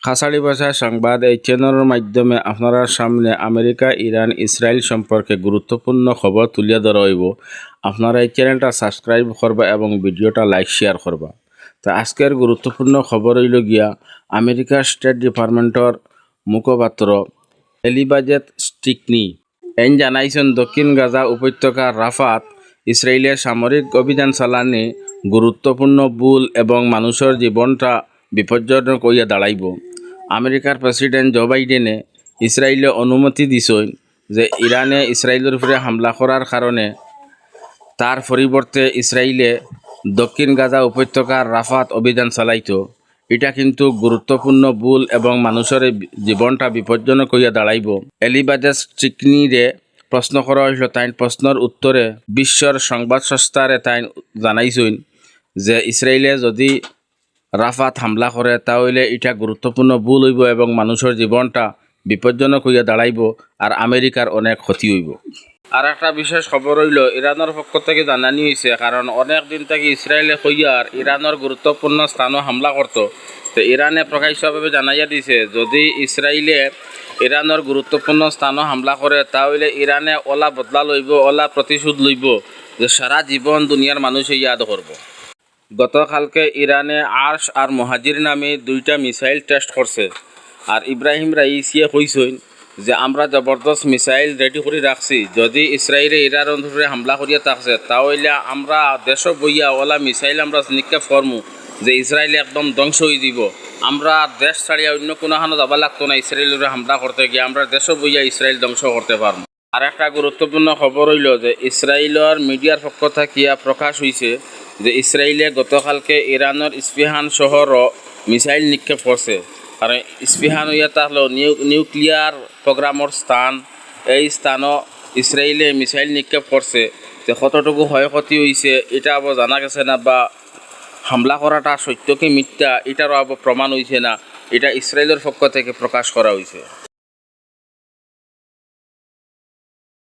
খাসাড়ি ভাষায় সংবাদ এই চ্যানেলের মাধ্যমে আপনারা সামনে আমেরিকা, ইরান, ইসরায়েল সম্পর্কে গুরুত্বপূর্ণ খবর তুলিয়া ধরা হইব। আপনারা এই চ্যানেলটা সাবস্ক্রাইব করবা এবং ভিডিওটা লাইক শেয়ার করবা। তো আজকের গুরুত্বপূর্ণ খবর হইল গিয়া আমেরিকার স্টেট ডিপার্টমেন্টর মুখপাত্র এলিজাবেথ স্টিকনি জানাইছেন দক্ষিণ গাজা উপত্যকার রাফাত ইসরায়েলের সামরিক অভিযান চালানি গুরুত্বপূর্ণ ভুল এবং মানুষের জীবনটা বিপজ্জনক হইয়া দাঁড়াইব। আমেরিকার প্রেসিডেন্ট জো বাইডেনে ইসরায়েলে অনুমতি দিছেন যে ইরানে ইসরায়েলের উপরে হামলা করার কারণে তার পরিবর্তে ইসরায়েলে দক্ষিণ গাজা উপত্যকার রাফাত অভিযান চালাইতো। এটা কিন্তু গুরুত্বপূর্ণ ভুল এবং মানুষের জীবনটা বিপজ্জনক হইয়া দাঁড়াইব। এলিজাবেথ স্টিকনিরে প্রশ্ন করা হয়েছিল, তাই প্রশ্নের উত্তরে বিশ্বর সংবাদ সংস্থারে তাই জানাইছেন যে ইসরায়েলে যদি রাফাত হামলা করে তাহলে এটা গুরুত্বপূর্ণ ভুল হইব এবং মানুষের জীবনটা বিপজ্জনক হইয়া দাঁড়াইব আর আমেরিকার অনেক ক্ষতি হইব। আর একটা বিশেষ খবর হইল ইরানের পক্ষ থেকে জানানি হয়েছে, কারণ অনেক দিন থেকে ইসরায়েলে কইয়ার ইরানের গুরুত্বপূর্ণ স্থানও হামলা করতো। তো ইরানে প্রকাশ্যভাবে জানাইয়া দিছে যদি ইসরায়েলে ইরানের গুরুত্বপূর্ণ স্থানও হামলা করে তাহলে ইরানে ওলা বদলা লইব, ওলা প্রতিশোধ লইব, যে সারা জীবন দুনিয়ার মানুষে ইয়াদ করব। গতকালকে ইরানে আর্শ আর মহাজির নামে দুইটা মিসাইল টেস্ট করছে। আর ইব্রাহিম রাইসিয়ে কইছেন যে আমরা জবরদস্ত মিসাইল রেডি করে রাখছি, যদি ইসরায়েলে ইরানের উপরে হামলা করিয়া থাকছে তাহলে আমরা দেশ বইয়া ওলা মিসাইল আমরা নিক্ষেপ করমু, যে ইসরায়েলে একদম ধ্বংস হয়ে যাব। আমরা দেশ ছাড়িয়া অন্য কোনোখানে যাবা লাগতো না, ইসরায়েলের হামলা করতে গিয়ে আমরা দেশ বইয়া ইসরায়েল ধ্বংস করতে পারবো। আর একটা গুরুত্বপূর্ণ খবর হইল যে ইসরায়েলের মিডিয়ার পক্ষ থাকিয়া প্রকাশ হয়েছে যে ইসরায়েলে গতকালকে ইরানের ইস্পাহান শহরও মিসাইল নিক্ষেপ করছে। কারণ ইস্পাহান হইয়া তাহলে নিউক্লিয়ার প্রোগ্রামের স্থান, এই স্থানও ইসরায়েলে মিসাইল নিক্ষেপ করছে। যে কতটুকু ক্ষয়ক্ষতি হয়েছে এটা আবার জানা গেছে না, বা হামলা করাটা সত্য কি মিথ্যা এটারও আবার প্রমাণ হয়েছে না, এটা ইসরায়েলের পক্ষ থেকে প্রকাশ করা হয়েছে।